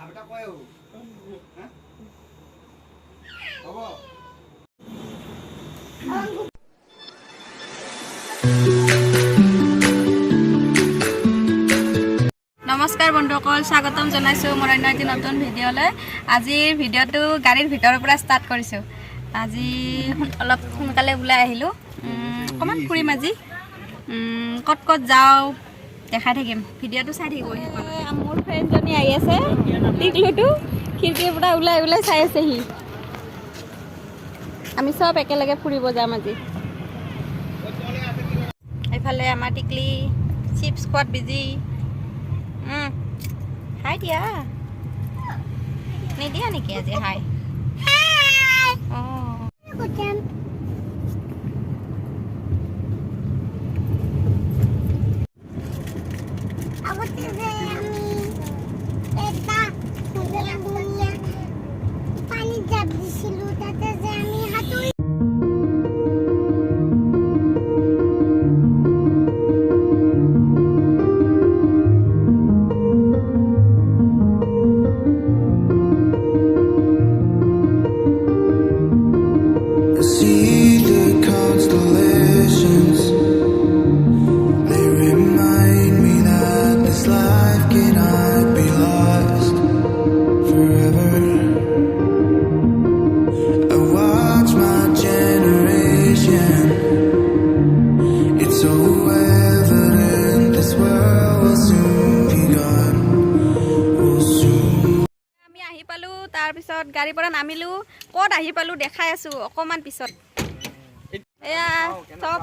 নমস্কাৰ বন্ধুসকল, স্বাগতম জনাইছোঁ মোৰ অন্য এটি নতুন ভিডিঅ'লৈ। আজিৰ ভিডিঅ'টো গাড়ীৰ ভিতৰৰ পৰা ষ্টাৰ্ট কৰিছোঁ। আজি অলপ সোনকালে ওলাই আহিলোঁ, অকণমান ফুৰিম আজি। ক'ত ক'ত যাওঁ দেখাই থাকিম, ভিডিঅ'টো চাই থাকিব। মোৰ ফ্ৰেণ্ডজনী আহি আছে, টিকলুটো খিৰিকীৰ পৰা ওলাই ওলাই চাই আছেহি। আমি চব একেলগে ফুৰিব যাম আজি। এইফালে আমাৰ টিকলি চিপছ খোৱাত বিজি। হাই দিয়া, নিদিয়া নেকি আজি হাই? তাৰপিছত গাড়ীৰ পৰা নামিলোঁ, ক'ত আহি পালোঁ দেখাই আছোঁ অকণমান পিছত। এয়া চব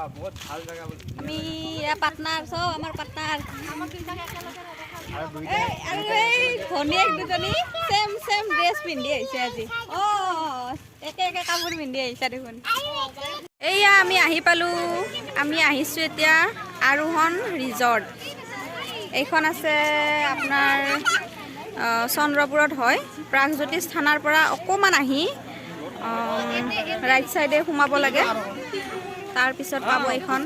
আমি পাৰ্টনাৰ, চব আমাৰ পাৰ্টনাৰ। আৰু এই ভনীয়েক দুজনী চেম চেম ড্ৰেছ পিন্ধি আহিছে আজি। একে একে কাপোৰ পিন্ধি আহিছে দেখোন। এয়া আমি আহি পালোঁ, আমি আহিছোঁ এতিয়া আৰোহণ ৰিজৰ্ট। এইখন আছে আপোনাৰ চন্দ্ৰপুৰত হয়। প্ৰাগজ্যোতিষ থানাৰ পৰা অকণমান আহি ৰাইট চাইডে সোমাব লাগে, তাৰপিছত পাব এইখন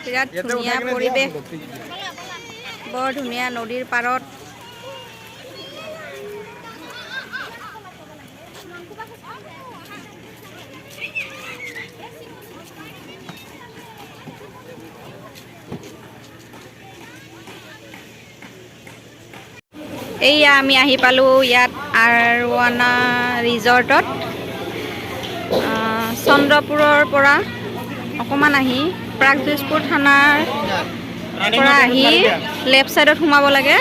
বিৰাট ধুনীয়া পৰিৱেশ, বৰ ধুনীয়া নদীৰ পাৰত। এইয়া আমি আহি পালোঁ ইয়াত আৰোৱানা ৰিজৰ্টত। চন্দ্ৰপুৰৰ পৰা অকণমান আহি প্ৰাগজ্যোতিষপুৰ থানাৰ পৰা আহি লেফ্ট ছাইডত সোমাব লাগে,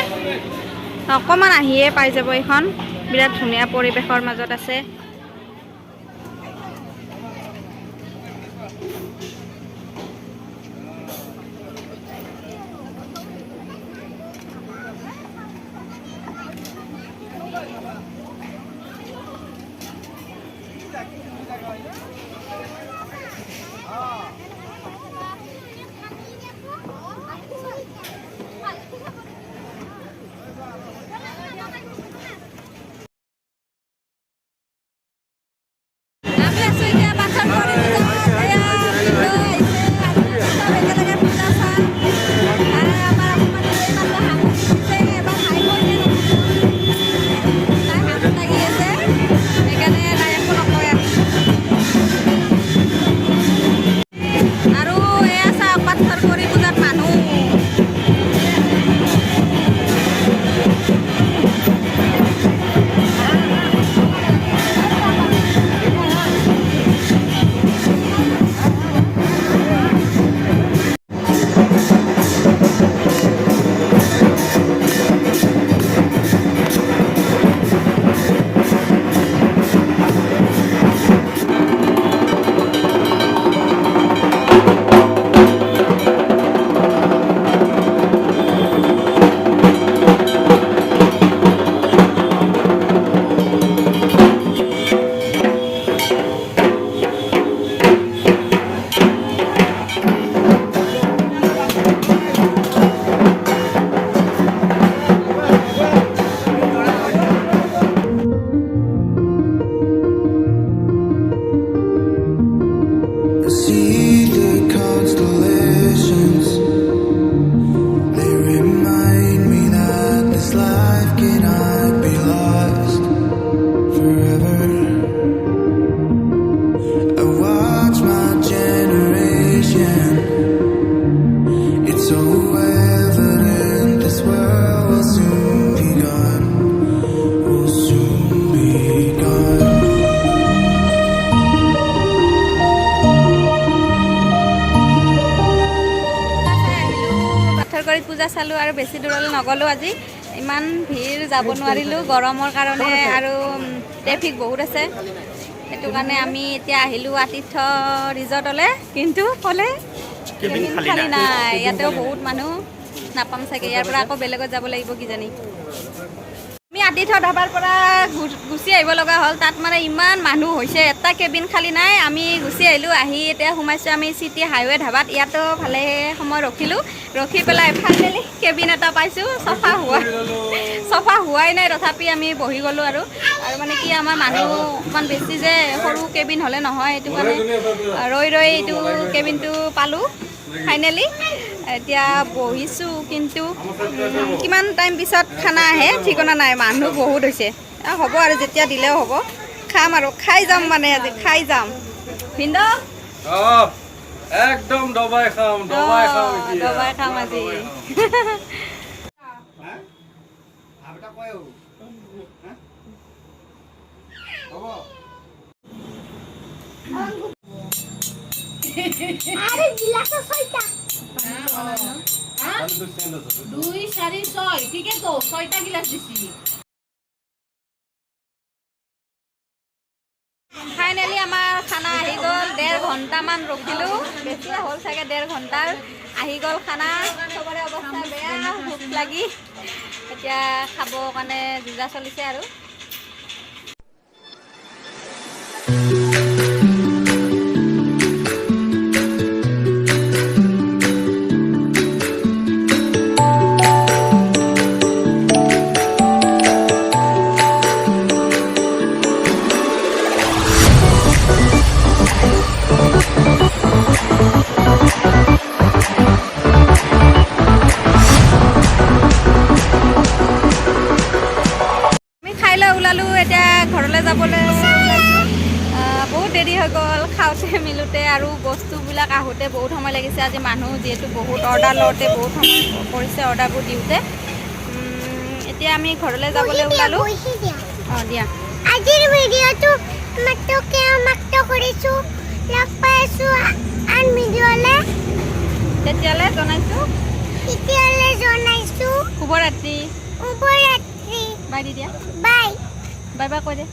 অকণমান আহিয়ে পাই যাব এইখন। বিৰাট ধুনীয়া পৰিৱেশৰ মাজত আছে। can I be lost forever? I watch my generation. It's so evident this world will soon be gone. Will soon be gone. পাথৰগুৰিত পূজা চালোঁ আৰু বেছি দূৰলৈ নগ'লোঁ আজি ইমান ভিৰ যাব নোৱাৰিলোঁ গৰমৰ কাৰণে আৰু ট্ৰেফিক বহুত আছে সেইটো কাৰণে আমি এতিয়া আহিলোঁ আতিথ্য ৰিজৰ্টলৈ কিন্তু ক'লে কেবিন খালী নাই ইয়াতেও বহুত মানুহ নাপাম চাগে ইয়াৰ পৰা আকৌ বেলেগত যাব লাগিব কিজানি আমি আতিথ্য ধাবাৰ পৰা গুচি আহিব লগা হ'ল তাত মানে ইমান মানুহ হৈছে এটা কেবিন খালী নাই আমি গুচি আহিলোঁ আহি এতিয়া সোমাইছোঁ আমি চিটি হাইৱে ধাবাত ইয়াতো ভালে সময় ৰখিলোঁ ৰখি পেলাই ফাইনেলি কেবিন এটা পাইছোঁ চফা হোৱাই নাই তথাপি আমি বহি গ'লোঁ আৰু মানে কি আমাৰ মানুহ অকণমান বেছি যে সৰু কেবিন হ'লে নহয় এইটো কাৰণে ৰৈ এইটো কেবিনটো পালোঁ ফাইনেলি এতিয়া বহিছোঁ কিন্তু কিমান টাইম পিছত খানা আহে ঠিকনা নাই মানুহ বহুত হৈছে হ'ব আৰু যেতিয়া দিলেও হ'ব খাম আৰু খাই যাম মানে আজি খাই যাম ভিন্দো একদম দবাই খাম আজি আরে গিলাসও ছয়টা 2 4 6 ঠিক আছে তো 6টা গিলাস দিছি ফাইনেলি আমাৰ খানা আহি গ'ল 1.5 ঘণ্টামান ৰখিলোঁ বেছি হ'ল চাগে 1.5 ঘণ্টাৰ আহি গ'ল খানা চবৰে অৱস্থা বেয়া ভোক লাগি এতিয়া খাব কাৰণে যোজা চলিছে আৰু ওলালোঁ এতিয়া ঘৰলৈ যাবলৈ বহুত দেৰি হৈ গ'ল খাওঁতে মিলোতে আৰু বস্তুবিলাক আহোঁতে বহুত সময় লাগিছে আজি মানুহ যিহেতু বহুত অৰ্ডাৰ লওঁতে বহুত সময় কৰিছে অৰ্ডাৰবোৰ দিওঁতে এতিয়া আমি ঘৰলৈ যাবলৈ ওলালোঁ দিয়া আজিৰ ভিডিঅ'টো মাত্ৰ কৰিছোঁ লগ পাইছোঁ আন ভিডিঅ'লৈ তেতিয়ালৈ জনাইছোঁ শুভৰাত্ৰি বাই দি দিয়া বাই বাই বাই কৈ দে